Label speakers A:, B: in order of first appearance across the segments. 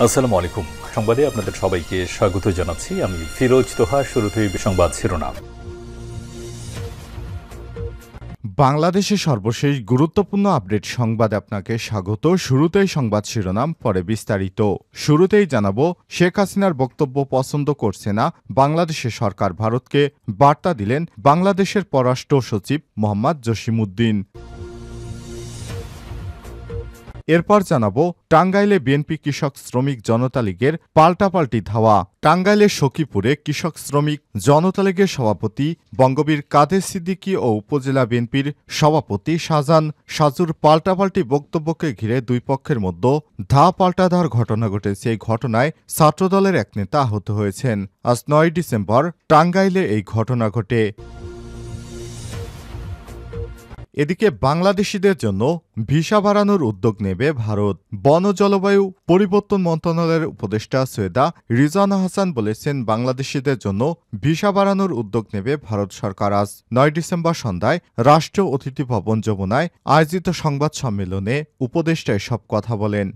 A: আসসালামু আলাইকুম। সংবাদে আপনাদের সবাইকে স্বাগত জানাচ্ছি। আমি ফিরোজ তোহা। শুরুতেই সংবাদ শিরোনাম।
B: বাংলাদেশের সর্বশেষ গুরুত্বপূর্ণ আপডেট সংবাদে আপনাকে স্বাগত। শুরুতেই সংবাদ শিরোনাম, পরে বিস্তারিত। শুরুতেই জানাবো, শেখ হাসিনার বক্তব্য পছন্দ করছে না বাংলাদেশের সরকার। ভারতকে বার্তা দিলেন বাংলাদেশের পররাষ্ট্র সচিব মোহাম্মদ জসিমউদ্দিন। এরপর জানাবো, টাঙ্গাইলে বিএনপি কৃষক শ্রমিক জনতা লীগের পাল্টাপাল্টি ধাওয়া। টাঙ্গাইলের সখীপুরে কৃষক শ্রমিক জনতা লীগের সভাপতি বঙ্গবীর কাদের সিদ্দিকী ও উপজেলা বিএনপির সভাপতি শাহজাহান সাজুর পাল্টাপাল্টি বক্তব্যকে ঘিরে দুই পক্ষের মধ্যে পাল্টা ধাওয়ার ঘটনা ঘটেছে। এই ঘটনায় ছাত্রদলের এক নেতা আহত হয়েছেন। আজ ৯ ডিসেম্বর টাঙ্গাইলে এই ঘটনা ঘটে। এদিকে বাংলাদেশিদের জন্য ভিসা বাড়ানোর উদ্যোগ নেবে ভারত। বন জলবায়ু পরিবর্তন মন্ত্রণালয়ের উপদেষ্টা সৈয়দা রিজওয়ানা হাসান বলেছেন, বাংলাদেশিদের জন্য ভিসা বাড়ানোর উদ্যোগ নেবে ভারত সরকার। আজ ৯ ডিসেম্বর সন্ধ্যায় রাষ্ট্রীয় অতিথি ভবন যমুনায় আয়োজিত সংবাদ সম্মেলনে উপদেষ্টা এসব কথা বলেন।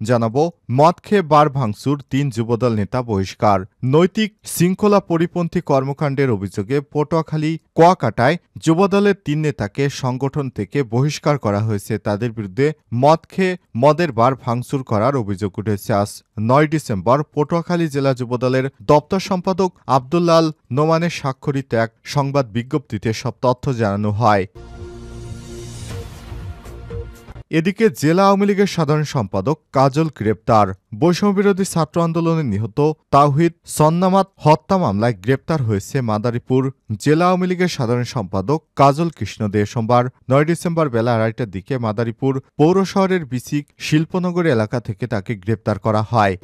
B: জানাবো, মদ খেয়ে বার ভাঙচুর, ৩ যুবদল নেতা বহিষ্কার। নৈতিক শৃঙ্খলা পরিপন্থী কর্মকাণ্ডের অভিযোগে পটুয়াখালী কুয়াকাটায় যুবদলের ৩ নেতাকে সংগঠন থেকে বহিষ্কার করা হয়েছে। তাদের বিরুদ্ধে মদ খেয়ে মদের বার ভাঙচুর করার অভিযোগ উঠেছে। আজ ৯ ডিসেম্বর পটুয়াখালী জেলা যুবদলের দপ্তর সম্পাদক আব্দুল্লাল নোমানের স্বাক্ষরিত এক সংবাদ বিজ্ঞপ্তিতে সব তথ্য জানানো হয়। এদিকে জেলা আওয়ামী লীগের সাধারণ সম্পাদক কাজল গ্রেপ্তার। বৈষম্যবিরোধী ছাত্র আন্দোলনে নিহত তাওহিদ সন্নামাত হত্যা মামলায় গ্রেপ্তার হয়েছে মাদারীপুর জেলা আওয়ামী লীগের সাধারণ সম্পাদক কাজল কৃষ্ণ দে। সোমবার ৯ ডিসেম্বর বেলা ২:৩০টার দিকে মাদারীপুর পৌর শহরের বিসিক শিল্পনগরী এলাকা থেকে তাকে গ্রেপ্তার করা হয়।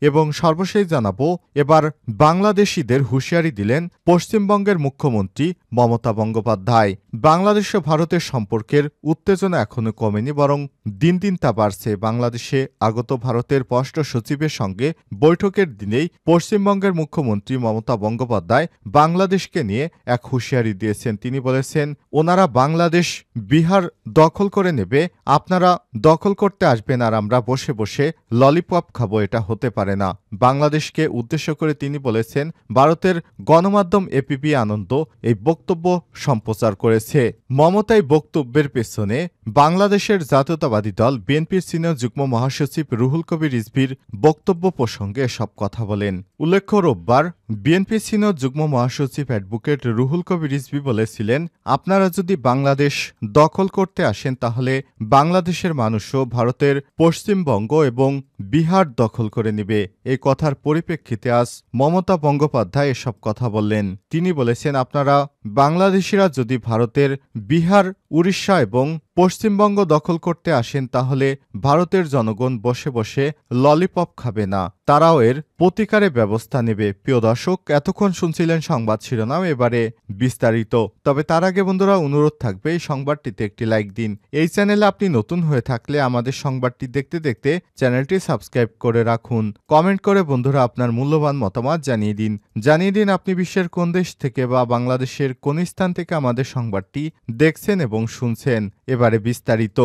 B: এবং সর্বশেষ জানাবো, এবার বাংলাদেশিদের হুঁশিয়ারি দিলেন পশ্চিমবঙ্গের মুখ্যমন্ত্রী মমতা বন্দ্যোপাধ্যায়। বাংলাদেশ ও ভারতের সম্পর্কের উত্তেজনা এখনো কমেনি, বরং দিন দিন তা বাড়ছে। বাংলাদেশে আগত ভারতের পররাষ্ট্র সচিবের সঙ্গে বৈঠকের দিনেই পশ্চিমবঙ্গের মুখ্যমন্ত্রী মমতা বন্দ্যোপাধ্যায় বাংলাদেশকে নিয়ে এক হুঁশিয়ারি দিয়েছেন। তিনি বলেছেন, ওনারা বাংলাদেশ বিহার দখল করে নেবে, আপনারা দখল করতে আসবেন আর আমরা বসে বসে ললিপপ খাবো, এটা হতে পারে না। বাংলাদেশকে উদ্দেশ্য করে তিনি বলেছেন, ভারতের গণমাধ্যম এপিপি আনন্দ এই বক্তব্য সম্প্রচার করেছে। মমতাই বক্তব্যের পেছনে বাংলাদেশের জাতীয়তাবাদী দল বিএনপির সিনিয়র যুগ্ম মহাসচিব রুহুল কবির রিজভীর বক্তব্য প্রসঙ্গে সব কথা বলেন। উল্লেখ্য, রোববার বিএনপির সিনিয়র যুগ্ম মহাসচিব অ্যাডভোকেট রুহুল কবির রিজভী বলেছিলেন, আপনারা যদি বাংলাদেশ দখল করতে আসেন তাহলে বাংলাদেশের মানুষও ভারতের পশ্চিমবঙ্গ এবং বিহার দখল করে নেবে। এই কথার পরিপ্রেক্ষিতে আজ মমতা বন্দ্যোপাধ্যায় এসব কথা বললেন। তিনি বলেছেন, আপনারা বাংলাদেশিরা যদি ভারতের বিহার, উড়িষ্যা এবং পশ্চিমবঙ্গ দখল করতে আসেন তাহলে ভারতের জনগণ বসে বসে ললিপপ খাবে না, তারাও এর প্রতিকারে ব্যবস্থা নেবে। প্রিয় দর্শক, এতক্ষণ শুনছিলেন সংবাদ শিরোনাম, এবারে বিস্তারিত। তবে তার আগে বন্ধুরা অনুরোধ থাকবে, এই সংবাদটিতে একটি লাইক দিন। এই চ্যানেলে আপনি নতুন হয়ে থাকলে আমাদের সংবাদটি দেখতে দেখতে চ্যানেলটি সাবস্ক্রাইব করে রাখুন। কমেন্ট করে বন্ধুরা আপনার মূল্যবান মতামত জানিয়ে দিন আপনি বিশ্বের কোন দেশ থেকে বা বাংলাদেশের কোন স্থান থেকে আমাদের সংবাদটি দেখছেন এবং শুনছেন। এবারে বিস্তারিত।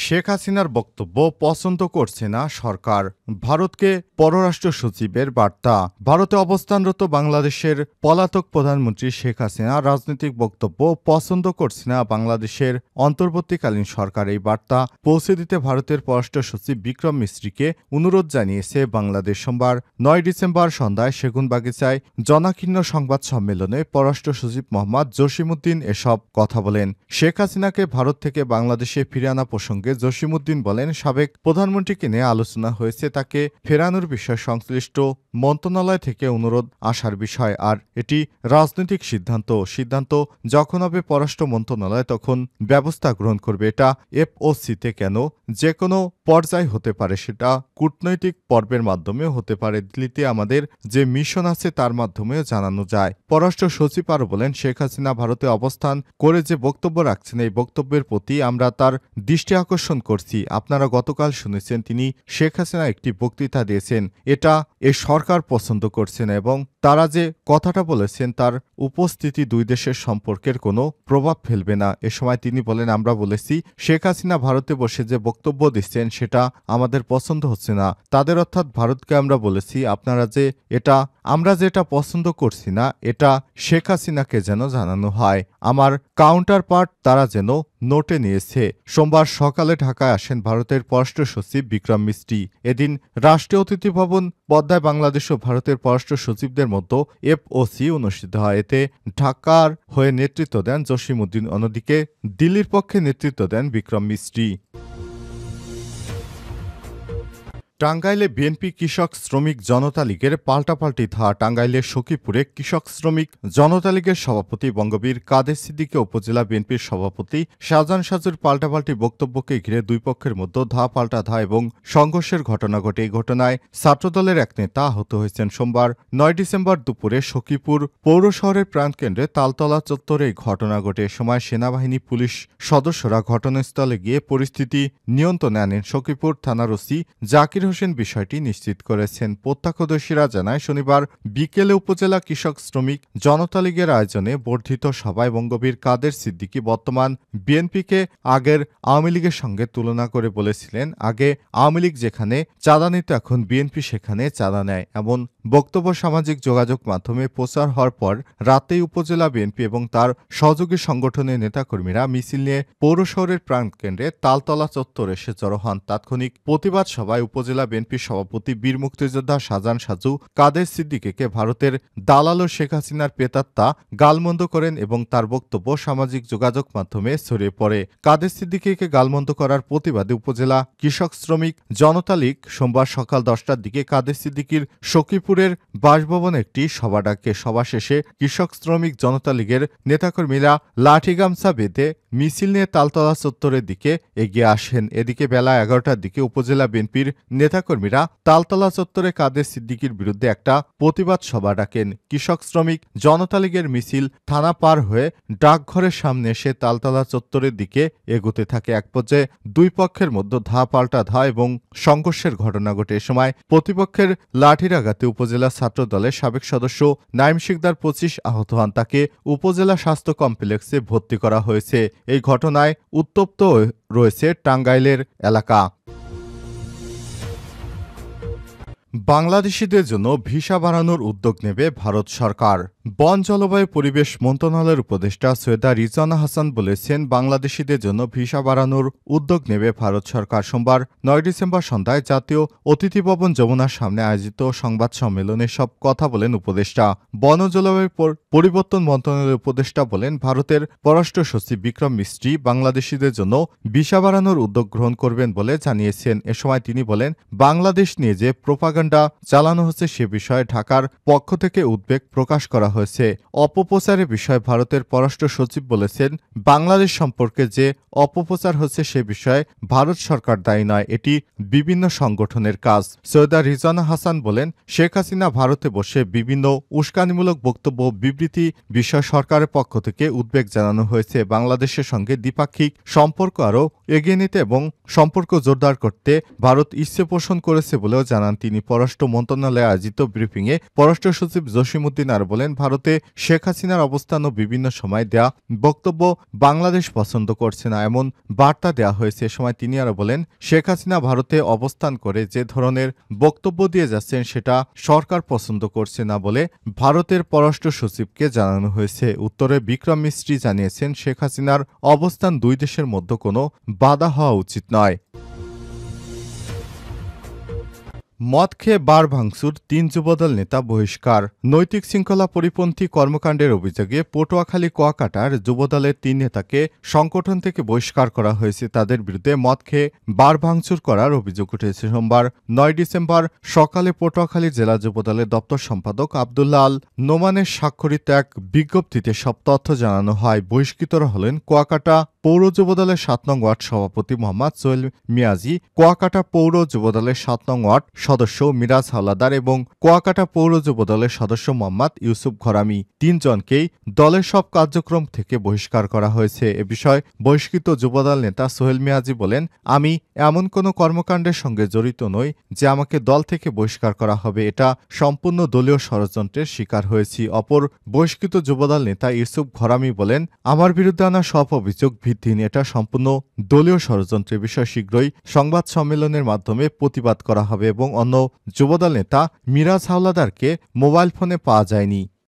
B: শেখ হাসিনার বক্তব্য পছন্দ করছে না সরকার। ভারতকে পররাষ্ট্র সচিবের বার্তা। ভারতে অবস্থানরত বাংলাদেশের পলাতক প্রধানমন্ত্রী শেখ হাসিনা রাজনৈতিক বক্তব্য পছন্দ করছে না বাংলাদেশের অন্তর্বর্তীকালীন সরকার। এই বার্তা পৌঁছে দিতে ভারতের পররাষ্ট্র সচিব বিক্রম মিশ্রিকে অনুরোধ জানিয়েছে বাংলাদেশ। সোমবার ৯ ডিসেম্বর সন্ধ্যায় সেগুনবাগিচায় জনাকীর্ণ সংবাদ সম্মেলনে পররাষ্ট্র সচিব মোহাম্মদ জসিমউদ্দিন এসব কথা বলেন। শেখ হাসিনাকে ভারত থেকে বাংলাদেশে ফিরে আনা প্রসঙ্গে জসিমউদ্দিন বলেন, সাবেক প্রধানমন্ত্রীকে নিয়ে আলোচনা হয়েছে, তাকে ফেরানোর বিষয় সংশ্লিষ্ট মন্ত্রণালয় থেকে অনুরোধ আসার বিষয়, আর এটি রাজনৈতিক সিদ্ধান্ত যখন হবে পররাষ্ট্র মন্ত্রণালয় তখন ব্যবস্থা গ্রহণ করবে। এটা এফওসিতে কেন, যে কোনো পর্যায় হতে পারে, সেটা কূটনৈতিক পর্বের মাধ্যমেও হতে পারে। দিল্লিতে আমাদের যে মিশন আছে তার মাধ্যমেও জানানো যায়। পররাষ্ট্র সচিব আরও বলেন, শেখ হাসিনা ভারতে অবস্থান করে যে বক্তব্য রাখছেন এই বক্তব্যের প্রতি আমরা তার দৃষ্টি আকর্ষণ পরিদর্শন করছি। আপনারা গতকাল শুনেছেন তিনি শেখ হাসিনা একটি বক্তৃতা দিয়েছেন। এটা এ সরকার পছন্দ করছে না এবং তারা যে কথাটা বলেছেন তার উপস্থিতি দুই দেশের সম্পর্কের কোনো প্রভাব ফেলবে না। এ সময় তিনি বলেন, আমরা বলেছি শেখ হাসিনা ভারতে বসে যে বক্তব্য দিচ্ছেন সেটা আমাদের পছন্দ হচ্ছে না। তাদের অর্থাৎ ভারতকে আমরা বলেছি আমরা যেটা পছন্দ করছি না এটা শেখ হাসিনাকে যেন জানানো হয়। আমার কাউন্টার পার্ট তারা যেন নোটে নিয়েছে। সোমবার সকালে ঢাকায় আসেন ভারতের পররাষ্ট্র সচিব বিক্রম মিস্ত্রি। এদিন রাষ্ট্রীয় অতিথি ভবন পদ্মায় বাংলাদেশ ও ভারতের পররাষ্ট্র সচিবদের মধ্যে এফওসি অনুষ্ঠিত হয়। এতে ঢাকার হয়ে নেতৃত্ব দেন জসিমউদ্দিন, অন্যদিকে দিল্লির পক্ষে নেতৃত্ব দেন বিক্রম মিস্ত্রি। টাঙ্গাইলে বিএনপি কৃষক শ্রমিক জনতা লীগের পাল্টাপাল্টি ধাওয়া। টাঙ্গাইলের সখীপুরে কৃষক শ্রমিক জনতা লীগের সভাপতি বঙ্গবীর কাদের সিদ্দিকী উপজেলা বিএনপির সভাপতি শাহজাহান সাজুর পাল্টাপাল্টি বক্তব্যকে ঘিরে দুই পক্ষের মধ্যে ধাওয়া পাল্টা ধাওয়া এবং সংঘর্ষের ঘটনা ঘটে। এই ঘটনায় ছাত্রদলের এক নেতা আহত হয়েছেন। সোমবার 9 ডিসেম্বর দুপুরে সখীপুর পৌর শহরের প্রাণকেন্দ্রে তালতলা চত্বরে এই ঘটনা ঘটে। এ সময় সেনাবাহিনী পুলিশ সদস্যরা ঘটনাস্থলে গিয়ে পরিস্থিতি নিয়ন্ত্রণে আনেন। সখীপুর থানার ওসি জাকির হোসেন বিষয়টি নিশ্চিত করেছেন। প্রত্যক্ষদর্শীরা জানায়, শনিবার বিকেলে উপজেলা কৃষক শ্রমিক জনতা লীগের আয়োজনে বর্ধিত সভায় বঙ্গবীর কাদের সিদ্দিকী বর্তমান বিএনপিকে আগের আওয়ামী লীগের সঙ্গে তুলনা করে বলেছিলেন, আগে আওয়ামী লীগ যেখানে চাঁদা নিত এখন বিএনপি সেখানে চাঁদা নেয়। এমন বক্তব্য সামাজিক যোগাযোগ মাধ্যমে প্রচার হওয়ার পর রাতেই উপজেলা বিএনপি এবং তার সহযোগী সংগঠনের নেতাকর্মীরা মিছিল নিয়ে পৌর শহরের প্রাণকেন্দ্রে তালতলা চত্বরে এসে জড়ো হন। তাৎক্ষণিক প্রতিবাদ সভায় উপজেলা বিএনপির সভাপতি বীর মুক্তিযোদ্ধা শাহজাহান সাজু কাদের সিদ্দিকীকে ভারতের দালাল ও শেখ হাসিনার প্রেতাত্মা গালমন্দ করেন এবং তার বক্তব্য সামাজিক যোগাযোগ মাধ্যমে ছড়িয়ে পড়ে। কাদের সিদ্দিকীকে গালমন্দ করার প্রতিবাদে উপজেলা কৃষক শ্রমিক জনতা লীগ সোমবার সকাল 10টার দিকে কাদের সিদ্দিকীর সখীপুরের বাসভবনে একটি সভা ডাকে। সভা শেষে কৃষক শ্রমিক জনতা লীগের নেতাকর্মীরা লাঠি গামছা বেঁধে মিছিল নিয়ে তালতলা চত্বরের দিকে এগিয়ে আসেন। এদিকে বেলা 11টার দিকে উপজেলা বিএনপির নেতাকর্মীরা তালতলা চত্বরে কাদের সিদ্দিকীর বিরুদ্ধে একটা প্রতিবাদ সভা ডাকেন। কৃষক শ্রমিক জনতা লীগের মিছিল থানা পার হয়ে ডাকঘরের সামনে এসে তালতলা চত্বরের দিকে এগোতে থাকে। এক পর্যায়ে দুই পক্ষের মধ্যে ধাওয়া পাল্টা ধাওয়া এবং সংঘর্ষের ঘটনা ঘটে। এ সময় প্রতিপক্ষের লাঠির আঘাতে উপজেলা ছাত্র দলের সাবেক সদস্য নাইম শিকদার 25 আহত হন। তাকে উপজেলা স্বাস্থ্য কমপ্লেক্সে ভর্তি করা হয়েছে। এই ঘটনায় উত্তপ্ত রয়েছে টাঙ্গাইলের এলাকা। বাংলাদেশিদের জন্য ভিসা বাড়ানোর উদ্যোগ নেবে ভারত সরকার। বন জলবায়ু পরিবেশ মন্ত্রণালয়ের উপদেষ্টা সৈয়দা রিজওয়ানা হাসান বলেছেন, বাংলাদেশিদের জন্য ভিসা বাড়ানোর উদ্যোগ নেবে ভারত সরকার। সোমবার 9 ডিসেম্বর সন্ধ্যায় জাতীয় অতিথি ভবন যমুনার সামনে আয়োজিত সংবাদ সম্মেলনে সব কথা বলেন উপদেষ্টা। বন ও জলবায়ু পরিবর্তন মন্ত্রণালয়ের উপদেষ্টা বলেন, ভারতের পররাষ্ট্র সচিব বিক্রম মিস্ত্রি বাংলাদেশিদের জন্য ভিসা বাড়ানোর উদ্যোগ গ্রহণ করবেন বলে জানিয়েছেন। এ সময় তিনি বলেন, বাংলাদেশ নিয়ে যে প্রোপাগান্ডা চালানো হচ্ছে সে বিষয়ে ঢাকার পক্ষ থেকে উদ্বেগ প্রকাশ করা হয়েছে। অপপ্রচারের বিষয়ে ভারতের পররাষ্ট্র সচিব বলেছেন, বাংলাদেশ সম্পর্কে যে অপপ্রচার হচ্ছে সে বিষয়ে ভারত সরকার দায়ী নয়, এটি বিভিন্ন সংগঠনের কাজ। সৈয়দা রিজওয়ানা হাসান বলেন, শেখ হাসিনা ভারতে বসে বিভিন্ন উস্কানিমূলক বক্তব্য বিবৃতি বিষয় সরকারের পক্ষ থেকে উদ্বেগ জানানো হয়েছে। বাংলাদেশের সঙ্গে দ্বিপাক্ষিক সম্পর্ক আরও এগিয়ে নিতে এবং সম্পর্ক জোরদার করতে ভারত ইচ্ছে পোষণ করেছে বলেও জানান তিনি। পররাষ্ট্র মন্ত্রণালয়ে আয়োজিত ব্রিফিংয়ে পররাষ্ট্র সচিব জসিমউদ্দিন আর বলেন, ভারতে শেখ হাসিনার অবস্থান ও বিভিন্ন সময় দেয়া বক্তব্য বাংলাদেশ পছন্দ করছে না এমন বার্তা দেওয়া হয়েছে। এ সময় তিনি আরও বলেন, শেখ হাসিনা ভারতে অবস্থান করে যে ধরনের বক্তব্য দিয়ে যাচ্ছেন সেটা সরকার পছন্দ করছে না বলে ভারতের পররাষ্ট্র সচিবকে জানানো হয়েছে। উত্তরে বিক্রম মিস্ত্রি জানিয়েছেন, শেখ হাসিনার অবস্থান দুই দেশের মধ্যে কোনো বাধা হওয়া উচিত নয়। মদ খেয়ে বার ভাঙচুর, 3 যুবদল নেতা বহিষ্কার। নৈতিক শৃঙ্খলা পরিপন্থী কর্মকাণ্ডের অভিযোগে পটুয়াখালী কুয়াকাটার যুবদলের 3 নেতাকে সংগঠন থেকে বহিষ্কার করা হয়েছে। তাদের বিরুদ্ধে মদ খেয়ে বার ভাঙচুর করার অভিযোগ উঠেছে। সোমবার 9 ডিসেম্বর সকালে পটুয়াখালী জেলা যুবদলের দপ্তর সম্পাদক আব্দুল্লাহ আল নোমানের স্বাক্ষরিত এক বিজ্ঞপ্তিতে সব তথ্য জানানো হয়। বহিষ্কৃতরা হলেন কুয়াকাটা পৌর যুবদলের ৭ নং ওয়ার্ড সভাপতি মোহাম্মদ সোহেল মিয়াজি, কুয়াকাটা পৌর যুবদলের ৭ নং ওয়ার্ড সদস্য মিরাজ হাওলাদার এবং কুয়াকাটা পৌর যুবদলের সদস্য মোহাম্মদ ইউসুফ ঘরামি, ৩ জনকেই দলের সব কার্যক্রম থেকে বহিষ্কার করা হয়েছে। এ বিষয়ে বহিষ্কৃত যুবদল নেতা সোহেল মিয়াজি বলেন, আমি এমন কোনো কর্মকাণ্ডের সঙ্গে জড়িত নই যে আমাকে দল থেকে বহিষ্কার করা হবে। এটা সম্পূর্ণ দলীয় ষড়যন্ত্রের শিকার হয়েছি। অপর বহিষ্কৃত যুবদল নেতা ইউসুফ ঘরামি বলেন, আমার বিরুদ্ধে আনা সব অভিযোগ ভিত্তিহীন। এটা সম্পূর্ণ দলীয় ষড়যন্ত্রের বিষয়। শীঘ্রই সংবাদ সম্মেলনের মাধ্যমে প্রতিবাদ করা হবে এবং অন্য যুবদল নেতা মিরাজ হাওলাদারকে মোবাইল ফোনে পাওয়া যায়নি।